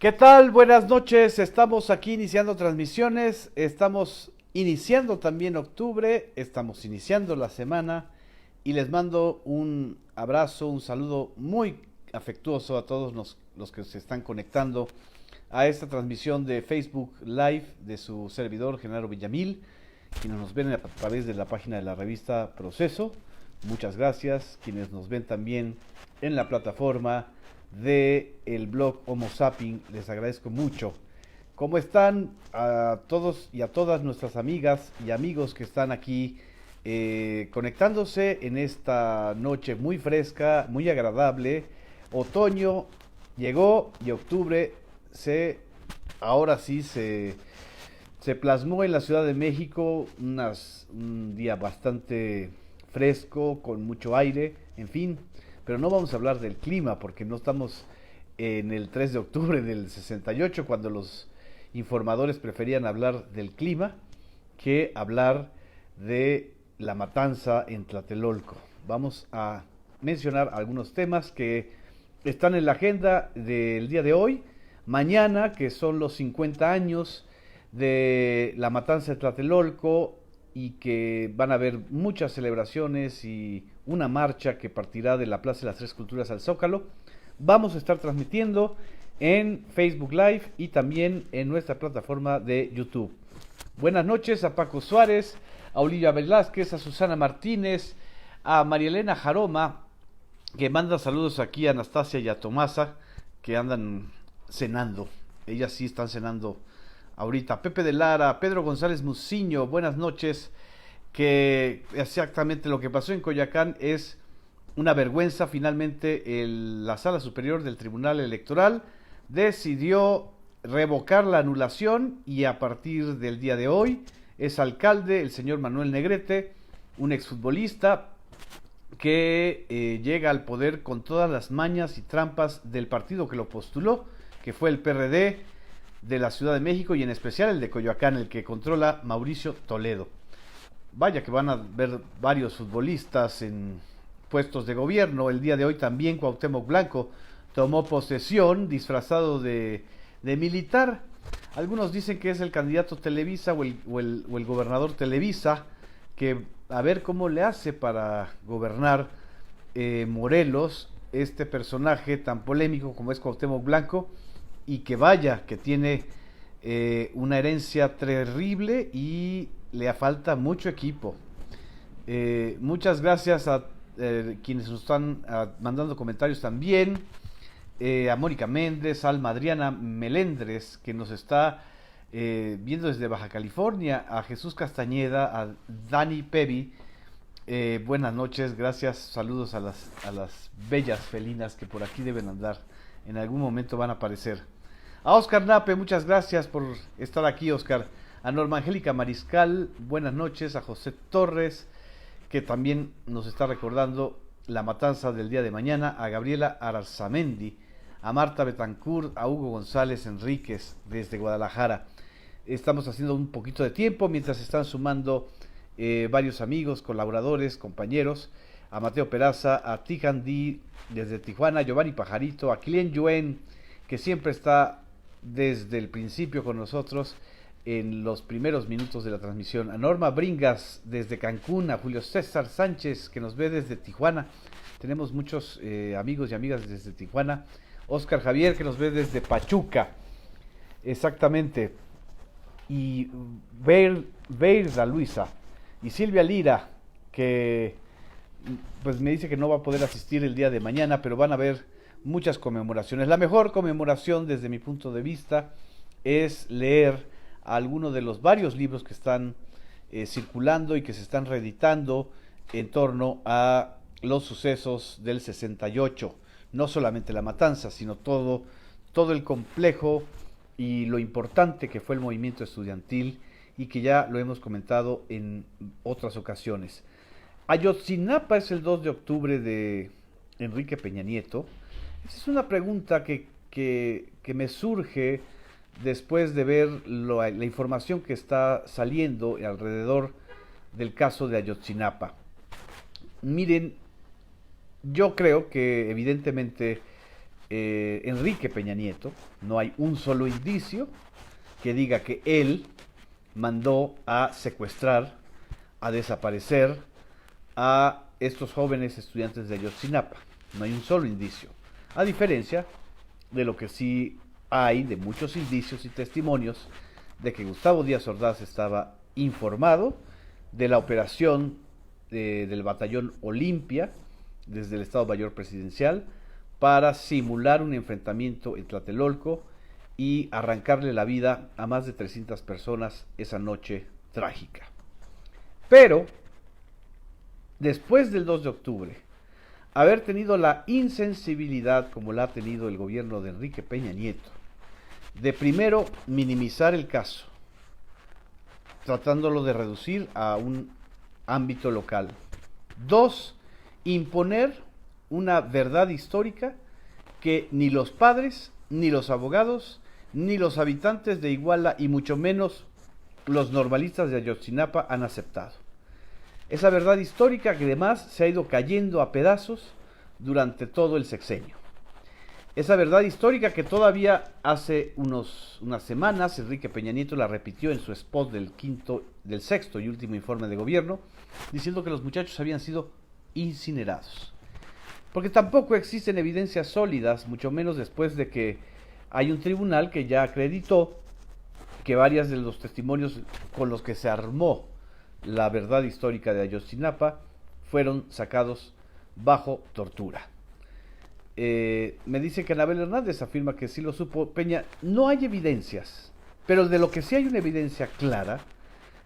¿Qué tal? Buenas noches. Estamos aquí iniciando transmisiones. Estamos iniciando también octubre. Estamos iniciando la semana. Y les mando un abrazo, un saludo muy afectuoso a todos los que se están conectando a esta transmisión de Facebook Live de su servidor Genaro Villamil, quienes nos ven a través de la página de la revista Proceso. Muchas gracias. Quienes nos ven también en la plataforma de el blog Homo Sapien, les agradezco mucho. ¿Cómo están a todos y a todas nuestras amigas y amigos que están aquí conectándose en esta noche muy fresca, muy agradable? Otoño llegó y octubre ahora sí se plasmó en la Ciudad de México. Un día bastante fresco, con mucho aire, en fin. Pero no vamos a hablar del clima porque no estamos en el 3 de octubre del 68, cuando los informadores preferían hablar del clima que hablar de la matanza en Tlatelolco. Vamos a mencionar algunos temas que están en la agenda del día de hoy. Mañana, que son los 50 años de la matanza de Tlatelolco, y que van a haber muchas celebraciones y una marcha que partirá de la Plaza de las Tres Culturas al Zócalo. Vamos a estar transmitiendo en Facebook Live y también en nuestra plataforma de YouTube. Buenas noches a Paco Suárez, a Olivia Velázquez, a Susana Martínez, a María Elena Jaroma, que manda saludos aquí a Anastasia y a Tomasa, que andan cenando. Ellas sí están cenando ahorita. Pepe de Lara, Pedro González Muciño, buenas noches. Que exactamente lo que pasó en Coyoacán es una vergüenza. Finalmente la Sala Superior del Tribunal Electoral decidió revocar la anulación, y a partir del día de hoy es alcalde el señor Manuel Negrete, un exfutbolista que llega al poder con todas las mañas y trampas del partido que lo postuló, que fue el PRD de la Ciudad de México, y en especial el de Coyoacán, el que controla Mauricio Toledo. Vaya que van a ver varios futbolistas en puestos de gobierno. El día de hoy también Cuauhtémoc Blanco tomó posesión disfrazado de militar. Algunos dicen que es el candidato Televisa o el gobernador Televisa, que a ver cómo le hace para gobernar Morelos, este personaje tan polémico como es Cuauhtémoc Blanco, y que vaya que tiene una herencia terrible y le falta mucho equipo. Muchas gracias a quienes nos están mandando comentarios también. A Mónica Méndez, a Alma Adriana Melendres, que nos está viendo desde Baja California, a Jesús Castañeda, a Dani Pevi. Buenas noches, gracias, saludos a las bellas felinas que por aquí deben andar. En algún momento van a aparecer. A Oscar Nape, muchas gracias por estar aquí, Oscar. A Norma Angélica Mariscal, buenas noches. A José Torres, que también nos está recordando la matanza del día de mañana. A Gabriela Arzamendi, a Marta Betancourt, a Hugo González Enríquez desde Guadalajara. Estamos haciendo un poquito de tiempo mientras se están sumando varios amigos, colaboradores, compañeros. A Mateo Peraza, a Tijan Di desde Tijuana, a Giovanni Pajarito, a Kilian Yuen, que siempre está desde el principio con nosotros en los primeros minutos de la transmisión. A Norma Bringas desde Cancún, a Julio César Sánchez, que nos ve desde Tijuana. Tenemos muchos amigos y amigas desde Tijuana. Oscar Javier, que nos ve desde Pachuca, exactamente. Y Beirda Luisa y Silvia Lira, que pues me dice que no va a poder asistir el día de mañana, pero van a haber muchas conmemoraciones. La mejor conmemoración desde mi punto de vista es leer algunos de los varios libros que están circulando y que se están reeditando en torno a los sucesos del 68. No solamente la matanza, sino todo el complejo y lo importante que fue el movimiento estudiantil, y que ya lo hemos comentado en otras ocasiones. Ayotzinapa es el 2 de octubre de Enrique Peña Nieto. Esa es una pregunta que me surge después de ver la información que está saliendo alrededor del caso de Ayotzinapa. Miren, yo creo que evidentemente Enrique Peña Nieto. No hay un solo indicio que diga que él mandó a secuestrar, a desaparecer a estos jóvenes estudiantes de Ayotzinapa. No hay un solo indicio. A diferencia de lo que sí hay de muchos indicios y testimonios de que Gustavo Díaz Ordaz estaba informado de la operación del batallón Olimpia desde el Estado Mayor Presidencial para simular un enfrentamiento en Tlatelolco y arrancarle la vida a más de 300 personas esa noche trágica. Pero, después del 2 de octubre, haber tenido la insensibilidad, como la ha tenido el gobierno de Enrique Peña Nieto, de primero minimizar el caso, tratándolo de reducir a un ámbito local. Dos, imponer una verdad histórica que ni los padres, ni los abogados, ni los habitantes de Iguala, y mucho menos los normalistas de Ayotzinapa han aceptado. Esa verdad histórica que además se ha ido cayendo a pedazos durante todo el sexenio. Esa verdad histórica que todavía hace unas semanas Enrique Peña Nieto la repitió en su spot del sexto y último informe de gobierno, diciendo que los muchachos habían sido incinerados. Porque tampoco existen evidencias sólidas, mucho menos después de que hay un tribunal que ya acreditó que varios de los testimonios con los que se armó la verdad histórica de Ayotzinapa fueron sacados bajo tortura. Me dice que Anabel Hernández afirma que sí lo supo Peña. No hay evidencias, pero de lo que sí hay una evidencia clara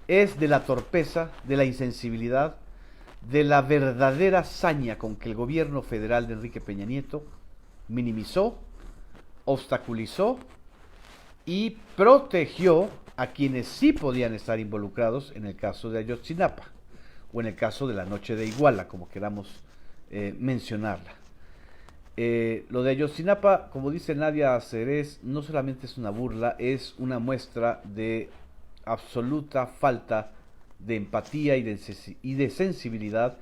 es de la torpeza, de la insensibilidad, de la verdadera saña con que el gobierno federal de Enrique Peña Nieto minimizó, obstaculizó y protegió a quienes sí podían estar involucrados en el caso de Ayotzinapa o en el caso de la noche de Iguala, como queramos mencionarla. Lo de Ayotzinapa, como dice Nadia Cerez, no solamente es una burla, es una muestra de absoluta falta de empatía y de sensibilidad,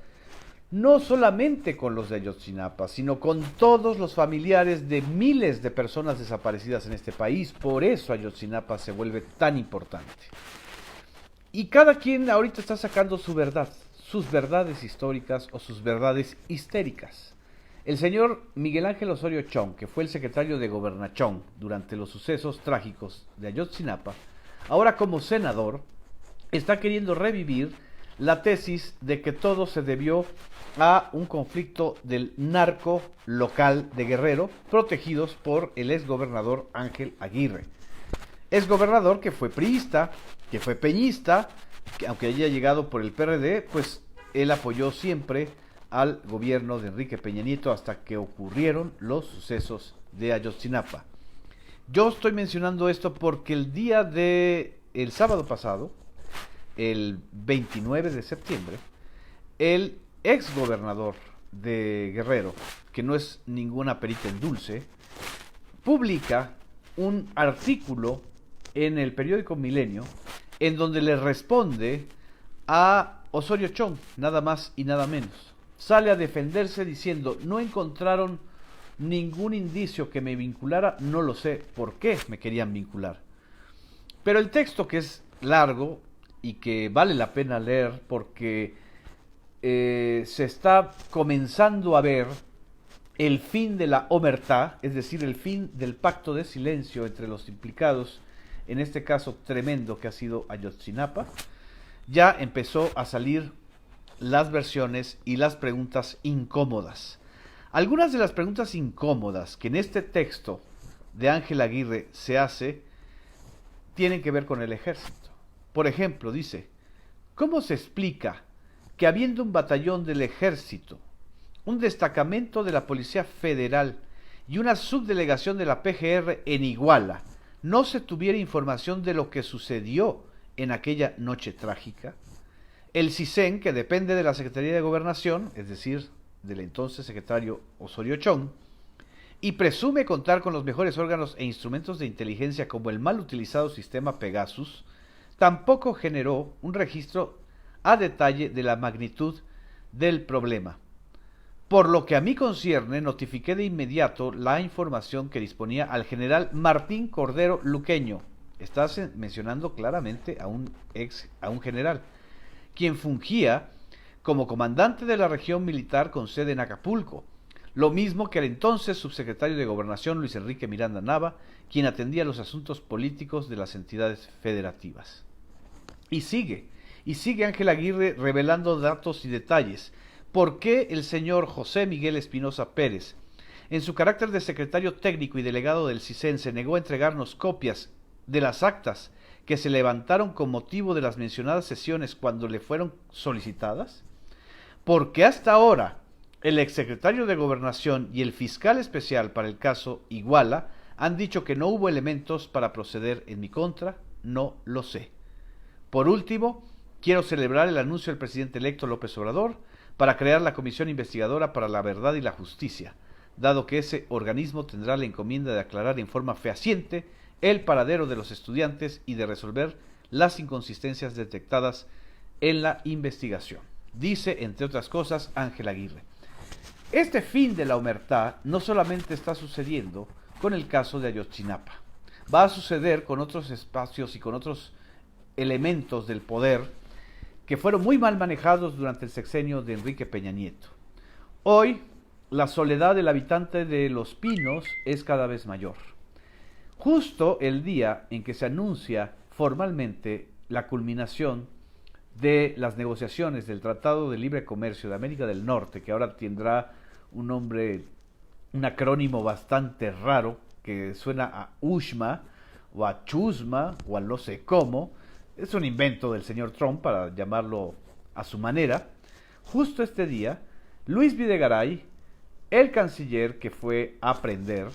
no solamente con los de Ayotzinapa, sino con todos los familiares de miles de personas desaparecidas en este país. Por eso Ayotzinapa se vuelve tan importante. Y cada quien ahorita está sacando su verdad, sus verdades históricas o sus verdades histéricas. El señor Miguel Ángel Osorio Chong, que fue el secretario de Gobernachón durante los sucesos trágicos de Ayotzinapa, ahora como senador, está queriendo revivir la tesis de que todo se debió a un conflicto del narco local de Guerrero, protegidos por el exgobernador Ángel Aguirre. Exgobernador que fue priista, que fue peñista, que aunque haya llegado por el PRD, pues él apoyó siempre al gobierno de Enrique Peña Nieto hasta que ocurrieron los sucesos de Ayotzinapa. Yo estoy mencionando esto porque el sábado pasado, el 29 de septiembre, el exgobernador de Guerrero, que no es ninguna perita en dulce, publica un artículo en el periódico Milenio en donde le responde a Osorio Chong, nada más y nada menos. Sale a defenderse diciendo: no encontraron ningún indicio que me vinculara, no lo sé por qué me querían vincular. Pero el texto, que es largo y que vale la pena leer porque se está comenzando a ver el fin de la omertá, es decir, el fin del pacto de silencio entre los implicados en este caso tremendo que ha sido Ayotzinapa. Ya empezó a salir las versiones y las preguntas incómodas. Algunas de las preguntas incómodas que en este texto de Ángel Aguirre se hace tienen que ver con el ejército. Por ejemplo, dice: ¿cómo se explica que habiendo un batallón del ejército, un destacamento de la Policía Federal y una subdelegación de la PGR en Iguala no se tuviera información de lo que sucedió en aquella noche trágica? El CISEN, que depende de la Secretaría de Gobernación, es decir, del entonces secretario Osorio Chong, y presume contar con los mejores órganos e instrumentos de inteligencia como el mal utilizado sistema Pegasus, tampoco generó un registro a detalle de la magnitud del problema. Por lo que a mí concierne, notifiqué de inmediato la información que disponía al general Martín Cordero Luqueño. Estás mencionando claramente a un general, quien fungía como comandante de la región militar con sede en Acapulco, lo mismo que el entonces subsecretario de Gobernación Luis Enrique Miranda Nava, quien atendía los asuntos políticos de las entidades federativas. Y sigue Ángel Aguirre revelando datos y detalles. ¿Por qué el señor José Miguel Espinosa Pérez, en su carácter de secretario técnico y delegado del CISEN, se negó a entregarnos copias de las actas que se levantaron con motivo de las mencionadas sesiones cuando le fueron solicitadas? Porque hasta ahora el exsecretario de Gobernación y el fiscal especial para el caso Iguala han dicho que no hubo elementos para proceder en mi contra. No lo sé. Por último, quiero celebrar el anuncio del presidente electo López Obrador para crear la Comisión Investigadora para la Verdad y la Justicia, dado que ese organismo tendrá la encomienda de aclarar en forma fehaciente el paradero de los estudiantes y de resolver las inconsistencias detectadas en la investigación. Dice, entre otras cosas, Ángel Aguirre. Este fin de la omertá no solamente está sucediendo con el caso de Ayotzinapa, va a suceder con otros espacios y con otros elementos del poder que fueron muy mal manejados durante el sexenio de Enrique Peña Nieto. Hoy, la soledad del habitante de Los Pinos es cada vez mayor. Justo el día en que se anuncia formalmente la culminación de las negociaciones del Tratado de Libre Comercio de América del Norte, que ahora tendrá un nombre, un acrónimo bastante raro, que suena a USMA, o a Chusma, o a no sé cómo. Es un invento del señor Trump para llamarlo a su manera. Justo este día, Luis Videgaray, el canciller que fue a prender,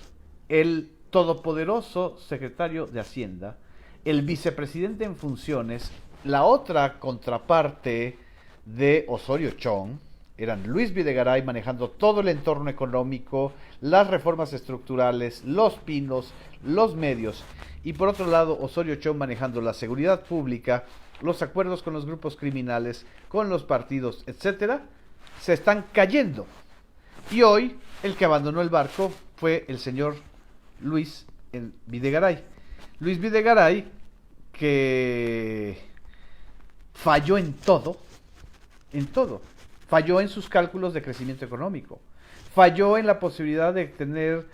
el todopoderoso secretario de Hacienda, el vicepresidente en funciones, la otra contraparte de Osorio Chong, eran Luis Videgaray manejando todo el entorno económico, las reformas estructurales, los pinos, los medios, y por otro lado Osorio Chong manejando la seguridad pública, los acuerdos con los grupos criminales, con los partidos, etcétera, se están cayendo. Y hoy el que abandonó el barco fue el señor Luis Videgaray. Luis Videgaray, que falló en todo. Falló en sus cálculos de crecimiento económico. Falló en la posibilidad de tener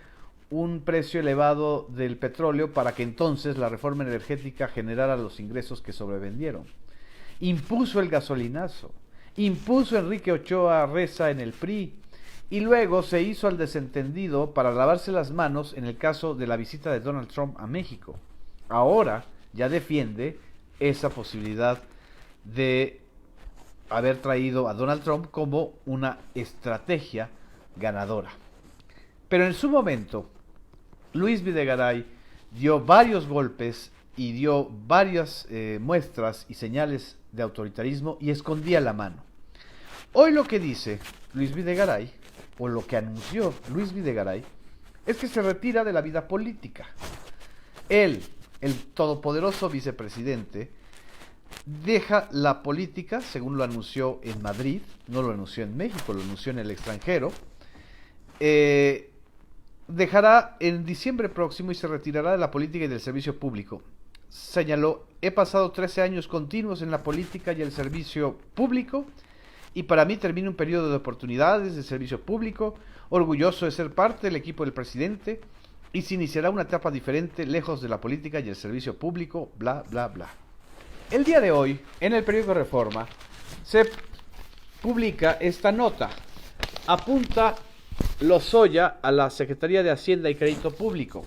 un precio elevado del petróleo para que entonces la reforma energética generara los ingresos que sobrevendieron. Impuso el gasolinazo. Impuso Enrique Ochoa Reza en el PRI. Y luego se hizo al desentendido para lavarse las manos en el caso de la visita de Donald Trump a México. Ahora ya defiende esa posibilidad de haber traído a Donald Trump como una estrategia ganadora. Pero en su momento, Luis Videgaray dio varios golpes y dio varias muestras y señales de autoritarismo y escondía la mano. Hoy lo que dice Luis Videgaray, o lo que anunció Luis Videgaray, es que se retira de la vida política. Él, el todopoderoso vicepresidente, deja la política, según lo anunció en Madrid, no lo anunció en México, lo anunció en el extranjero, dejará en diciembre próximo y se retirará de la política y del servicio público. Señaló, he pasado 13 años continuos en la política y el servicio público, y para mí termina un periodo de oportunidades de servicio público, orgulloso de ser parte del equipo del presidente, y se iniciará una etapa diferente, lejos de la política y el servicio público, bla, bla, bla. El día de hoy, en el periódico Reforma, se publica esta nota. Apunta Lozoya a la Secretaría de Hacienda y Crédito Público.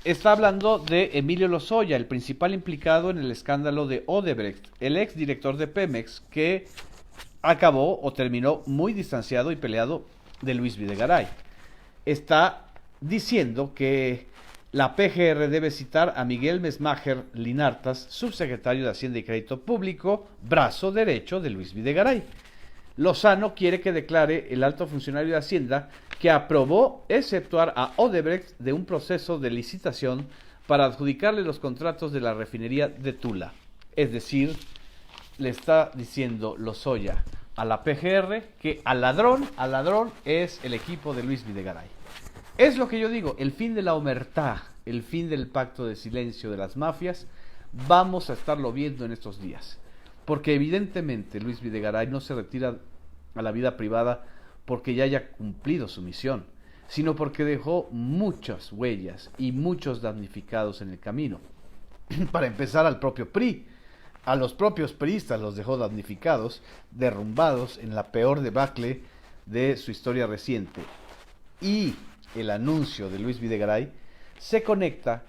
Está hablando de Emilio Lozoya, el principal implicado en el escándalo de Odebrecht, el exdirector de Pemex, que acabó o terminó muy distanciado y peleado de Luis Videgaray. Está diciendo que la PGR debe citar a Miguel Mesmacher Linartas, subsecretario de Hacienda y Crédito Público, brazo derecho de Luis Videgaray. Lozano quiere que declare el alto funcionario de Hacienda que aprobó exceptuar a Odebrecht de un proceso de licitación para adjudicarle los contratos de la refinería de Tula. Es decir, le está diciendo Lozoya, a la PGR que al ladrón es el equipo de Luis Videgaray. Es lo que yo digo, el fin de la omertá, el fin del pacto de silencio de las mafias, vamos a estarlo viendo en estos días. Porque evidentemente Luis Videgaray no se retira a la vida privada porque ya haya cumplido su misión, sino porque dejó muchas huellas y muchos damnificados en el camino. Para empezar, al propio PRI, a los propios priistas los dejó damnificados, derrumbados en la peor debacle de su historia reciente. Y el anuncio de Luis Videgaray se conecta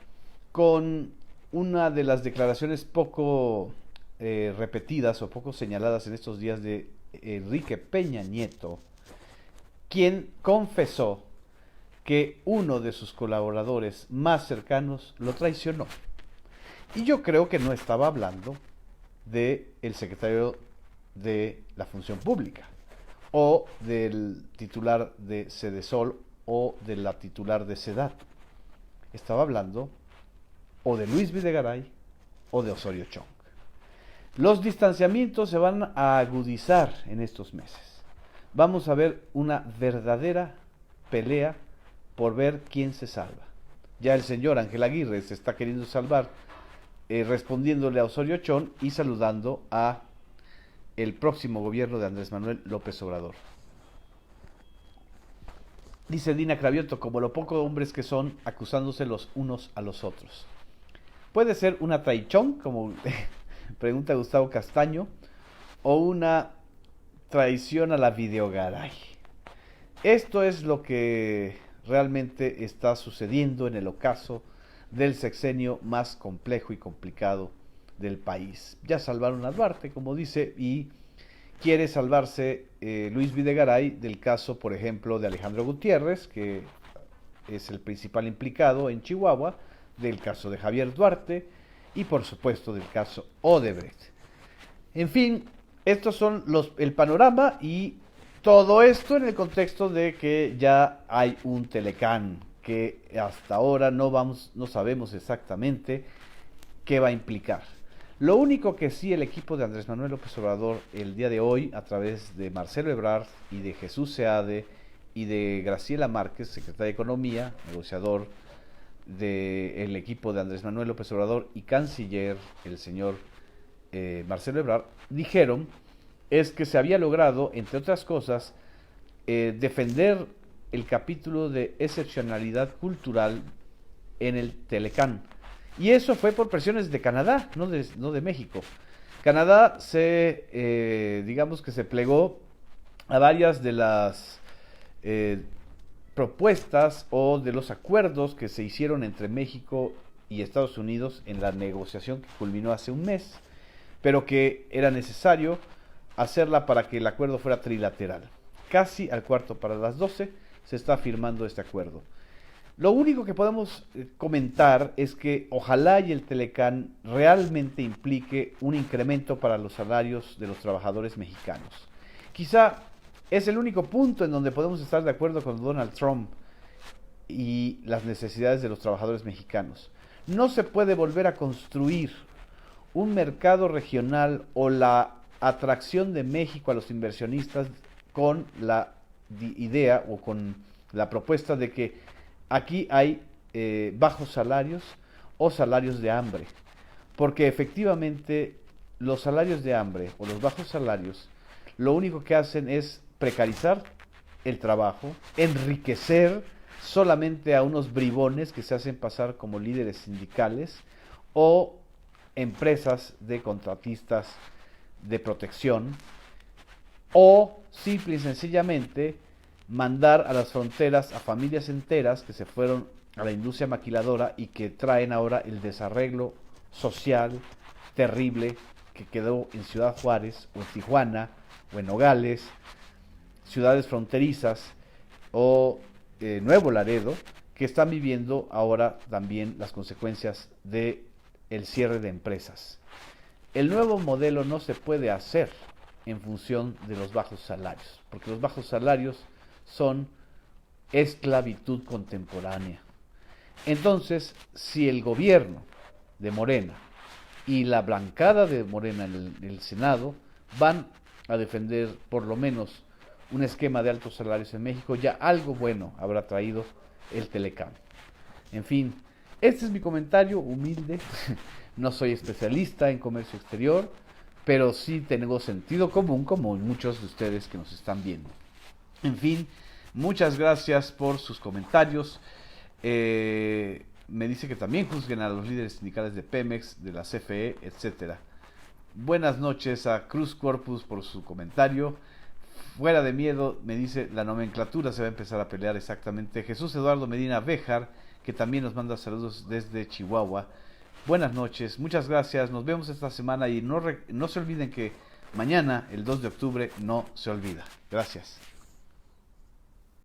con una de las declaraciones poco repetidas o poco señaladas en estos días de Enrique Peña Nieto, quien confesó que uno de sus colaboradores más cercanos lo traicionó. Y yo creo que no estaba hablando del secretario de la Función Pública, o del titular de Sedesol, o de la titular de SEDAT. Estaba hablando o de Luis Videgaray o de Osorio Chong. Los distanciamientos se van a agudizar en estos meses. Vamos a ver una verdadera pelea por ver quién se salva. Ya el señor Ángel Aguirre se está queriendo salvar respondiéndole a Osorio Chong y saludando a el próximo gobierno de Andrés Manuel López Obrador. Dice Dina Cravioto, como lo poco hombres que son, acusándose los unos a los otros. Puede ser una traición, como pregunta Gustavo Castaño, o una traición a la Videgaray. Esto es lo que realmente está sucediendo en el ocaso del sexenio más complejo y complicado del país. Ya salvaron a Duarte, como dice, y quiere salvarse Luis Videgaray del caso, por ejemplo, de Alejandro Gutiérrez, que es el principal implicado en Chihuahua, del caso de Javier Duarte y, por supuesto, del caso Odebrecht. En fin, estos son el panorama, y todo esto en el contexto de que ya hay un Telecán que hasta ahora no sabemos exactamente qué va a implicar. Lo único que sí el equipo de Andrés Manuel López Obrador el día de hoy, a través de Marcelo Ebrard y de Jesús Seade y de Graciela Márquez, secretaria de Economía, negociador del equipo de Andrés Manuel López Obrador, y canciller, el señor Marcelo Ebrard, dijeron es que se había logrado, entre otras cosas, defender el capítulo de excepcionalidad cultural en el Telecán. Y eso fue por presiones de Canadá, no de México. Canadá digamos que se plegó a varias de las propuestas o de los acuerdos que se hicieron entre México y Estados Unidos en la negociación que culminó hace un mes, pero que era necesario hacerla para que el acuerdo fuera trilateral. Casi al cuarto para las 12 se está firmando este acuerdo. Lo único que podemos comentar es que ojalá y el Telecán realmente implique un incremento para los salarios de los trabajadores mexicanos. Quizá es el único punto en donde podemos estar de acuerdo con Donald Trump y las necesidades de los trabajadores mexicanos. No se puede volver a construir un mercado regional o la atracción de México a los inversionistas con la idea o con la propuesta de que aquí hay bajos salarios o salarios de hambre, porque efectivamente los salarios de hambre o los bajos salarios lo único que hacen es precarizar el trabajo, enriquecer solamente a unos bribones que se hacen pasar como líderes sindicales o empresas de contratistas de protección, o simple y sencillamente mandar a las fronteras a familias enteras que se fueron a la industria maquiladora y que traen ahora el desarreglo social terrible que quedó en Ciudad Juárez o en Tijuana o en Nogales, ciudades fronterizas, o Nuevo Laredo, que están viviendo ahora también las consecuencias de el cierre de empresas. El nuevo modelo no se puede hacer en función de los bajos salarios, porque los bajos salarios son esclavitud contemporánea. Entonces, si el gobierno de Morena y la bancada de Morena en el Senado van a defender por lo menos un esquema de altos salarios en México, ya algo bueno habrá traído el Telecam. En fin, este es mi comentario humilde. No soy especialista en comercio exterior, pero sí tengo sentido común como muchos de ustedes que nos están viendo. En fin, muchas gracias por sus comentarios. Me dice que también juzguen a los líderes sindicales de Pemex, de la CFE, etcétera. Buenas noches a Cruz Corpus por su comentario. Fuera de miedo, me dice, la nomenclatura se va a empezar a pelear exactamente. Jesús Eduardo Medina Béjar, que también nos manda saludos desde Chihuahua. Buenas noches, muchas gracias, nos vemos esta semana y no se olviden que mañana, el 2 de octubre, no se olvida. Gracias.